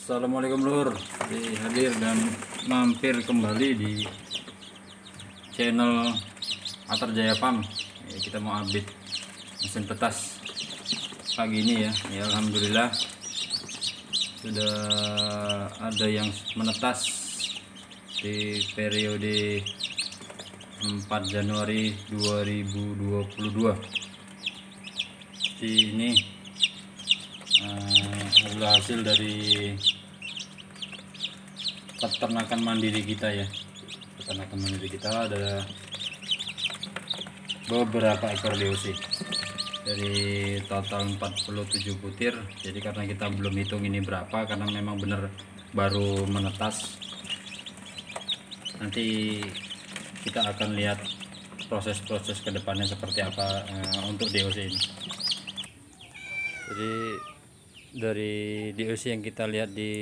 Assalamualaikum Lur, hadir dan mampir kembali di channel Atar Jaya Farm. Ya, kita mau update mesin petas pagi ini ya. Alhamdulillah sudah ada yang menetas di periode 4 Januari 2022. Ini adalah hasil dari peternakan mandiri kita ya. Peternakan mandiri kita ada beberapa ekor DOC dari total 47 butir. Jadi karena kita belum hitung ini berapa, karena memang benar baru menetas, nanti kita akan lihat proses-proses kedepannya seperti apa untuk DOC ini. Jadi dari DOC yang kita lihat di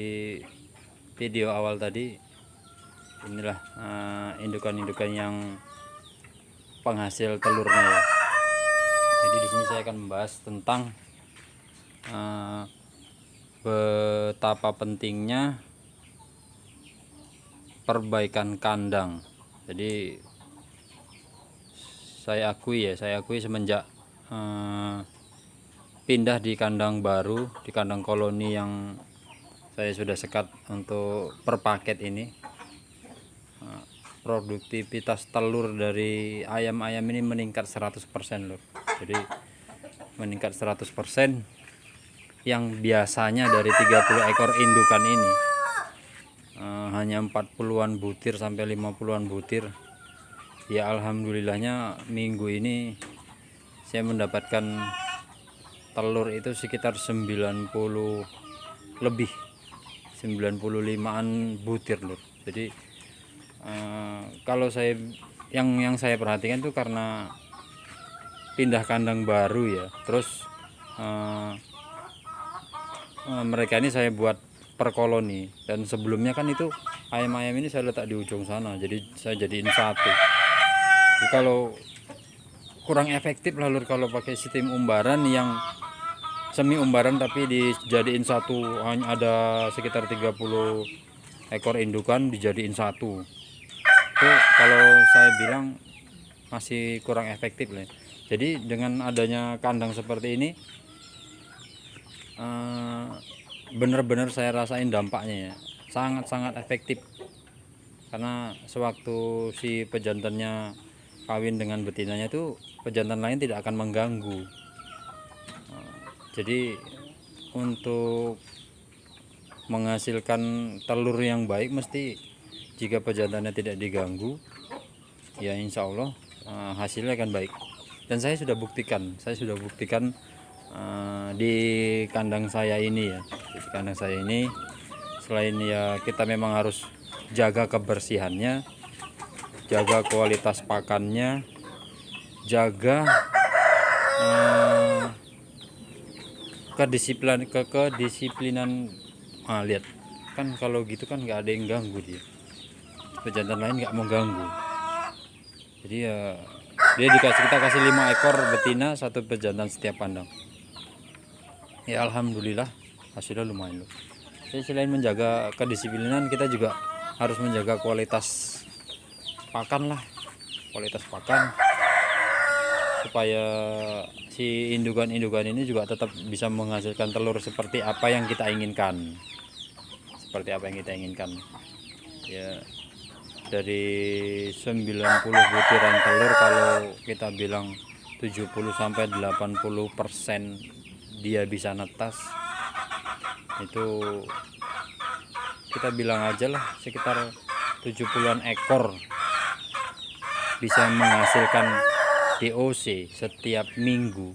video awal tadi, inilah indukan-indukan yang penghasil telurnya ya. Jadi di sini saya akan membahas tentang betapa pentingnya perbaikan kandang. Jadi saya akui semenjak pindah di kandang baru, di kandang koloni yang saya sudah sekat untuk per paket ini, produktivitas telur dari ayam-ayam ini meningkat 100% loh. Jadi meningkat 100%, yang biasanya dari 30 ekor indukan ini hanya 40-an butir sampai 50-an butir. Ya alhamdulillahnya minggu ini saya mendapatkan telur itu sekitar 90 lebih, 95-an butir loh. Jadi kalau saya yang saya perhatikan tuh karena pindah kandang baru ya, terus mereka ini saya buat per koloni, dan sebelumnya kan itu ayam-ayam ini saya letak di ujung sana, jadi saya jadiin satu. Jadi kalau kurang efektif lah Lur kalau pakai sistem umbaran yang semi umbaran tapi dijadiin satu, hanya ada sekitar 30 ekor indukan dijadiin satu. Itu kalau saya bilang masih kurang efektif lah. Jadi dengan adanya kandang seperti ini benar-benar saya rasain dampaknya ya, sangat-sangat efektif. Karena sewaktu si pejantannya kawin dengan betinanya itu, pejantan lain tidak akan mengganggu. Jadi untuk menghasilkan telur yang baik, mesti jika pejantannya tidak diganggu, ya insya Allah hasilnya akan baik. Dan saya sudah buktikan di kandang saya ini ya. Di kandang saya ini, selain ya kita memang harus jaga kebersihannya, jaga kualitas pakannya, jaga kedisiplinan. Lihat kan, kalau gitu kan nggak ada yang ganggu, pejantan lain nggak mau ganggu. Jadi ya kita kasih 5 ekor betina, 1 pejantan setiap kandang. Ya alhamdulillah hasilnya lumayan loh. Jadi selain menjaga kedisiplinan, kita juga harus menjaga kualitas pakan supaya si indukan-indukan ini juga tetap bisa menghasilkan telur seperti apa yang kita inginkan. Ya, dari 90 butiran telur, kalau kita bilang 70-80% dia bisa netas, itu kita bilang aja lah sekitar 70-an ekor bisa menghasilkan DOC setiap minggu.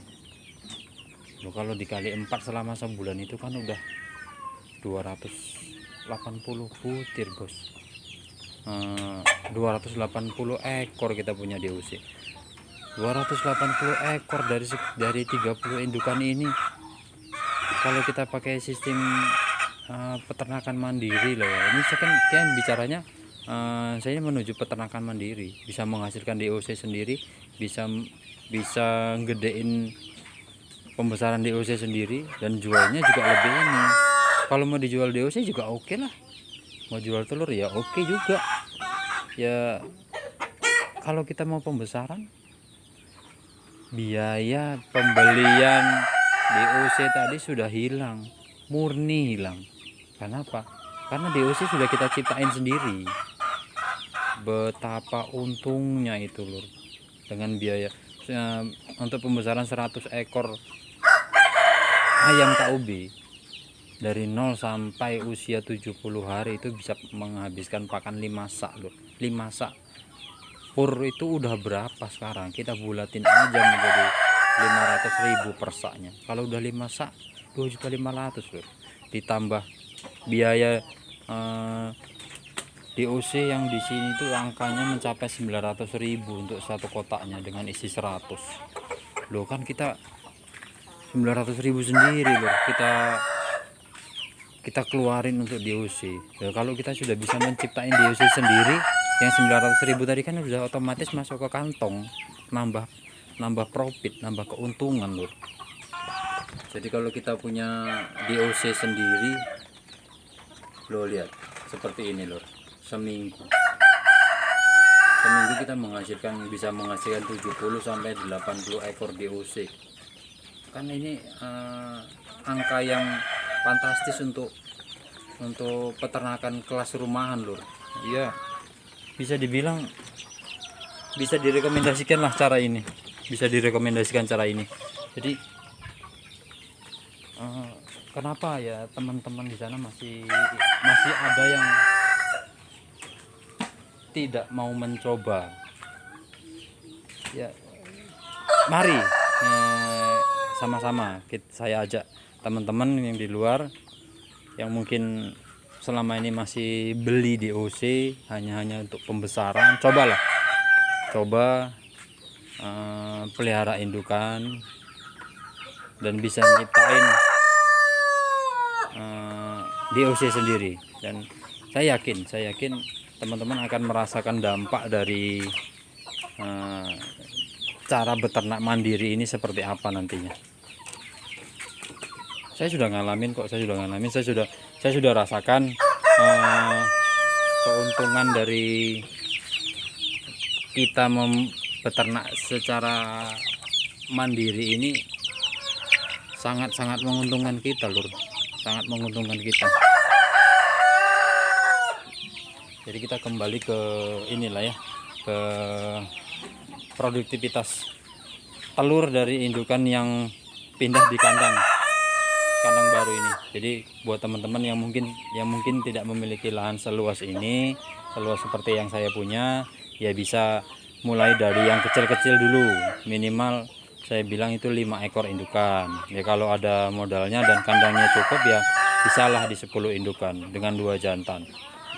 Loh, kalau dikali 4 selama sebulan itu kan udah 280 butir bos. 280 ekor kita punya DOC. 280 ekor dari 30 indukan ini, kalau kita pakai sistem peternakan mandiri lah ya. Ini saya kan bicaranya saya menuju peternakan mandiri, bisa menghasilkan DOC sendiri, bisa gedein pembesaran DOC sendiri, dan jualnya juga lebih ini, Kalau mau dijual DOC juga oke lah, mau jual telur ya oke juga ya. Kalau kita mau pembesaran, biaya pembelian DOC tadi sudah hilang, murni hilang. Kenapa? Karena DOC sudah kita ciptain sendiri. Betapa untungnya itu lur, dengan biaya untuk pembesaran 100 ekor ayam KUB dari 0 sampai usia 70 hari itu bisa menghabiskan pakan 5 sak lur. 5 sak pur itu udah berapa sekarang, kita bulatin aja menjadi 500.000 per saknya. Kalau udah 5 sak 2.500.000 lur, ditambah biaya DOC yang di sini tuh angkanya mencapai 900.000 untuk satu kotaknya dengan isi 100 loh. Kan kita 900.000 sendiri loh kita keluarin untuk DOC. Ya, kalau kita sudah bisa menciptain DOC sendiri, yang 900.000 tadi kan sudah otomatis masuk ke kantong, nambah profit, nambah keuntungan lur. Jadi kalau kita punya DOC sendiri, lo lihat seperti ini lur, seminggu kita bisa menghasilkan 70 sampai 80 ekor DOC. Kan ini angka yang fantastis untuk peternakan kelas rumahan lur. Iya, bisa dibilang bisa direkomendasikan lah cara ini, Jadi kenapa ya teman-teman di sana masih ada yang tidak mau mencoba? Ya, mari sama-sama saya ajak teman-teman yang di luar yang mungkin selama ini masih beli DOC hanya untuk pembesaran, coba pelihara indukan dan bisa nyiptain DOC sendiri. Dan saya yakin teman-teman akan merasakan dampak dari cara beternak mandiri ini seperti apa nantinya. Saya sudah ngalamin kok, saya sudah rasakan keuntungan dari kita beternak secara mandiri ini sangat menguntungkan kita lur, sangat menguntungkan kita. Jadi kita kembali ke inilah ya, ke produktivitas telur dari indukan yang pindah di kandang baru ini. Jadi buat teman-teman yang mungkin tidak memiliki lahan seluas ini, seluas seperti yang saya punya, ya bisa mulai dari yang kecil-kecil dulu. Minimal saya bilang itu 5 ekor indukan. Ya kalau ada modalnya dan kandangnya cukup ya bisalah di 10 indukan dengan 2 jantan.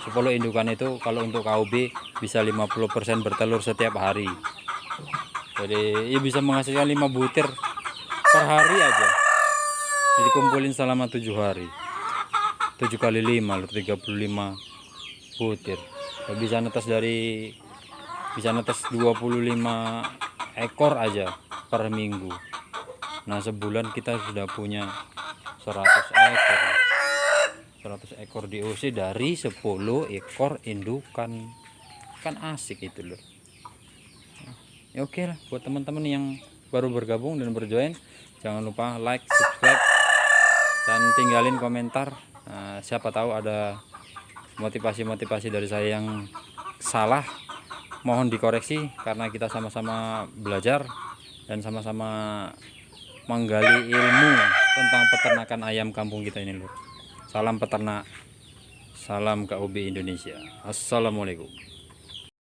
10 indukan itu kalau untuk KUB bisa 50% bertelur setiap hari. Jadi ya bisa menghasilkan 5 butir per hari aja. Jadi kumpulin selama 7 hari. 7 kali 5 35 butir. Bisa netes 25 ekor aja per minggu. Nah, sebulan kita sudah punya 100 ekor. 100 ekor DOC dari 10 ekor indukan. Kan asik itu loh. Ya oke lah, buat teman-teman yang baru bergabung dan berjoin, jangan lupa like, subscribe, dan tinggalin komentar. Siapa tahu ada motivasi dari saya yang salah, mohon dikoreksi karena kita sama-sama belajar dan sama-sama menggali ilmu tentang peternakan ayam kampung kita ini lur. Salam peternak, salam KUB Indonesia. Assalamualaikum.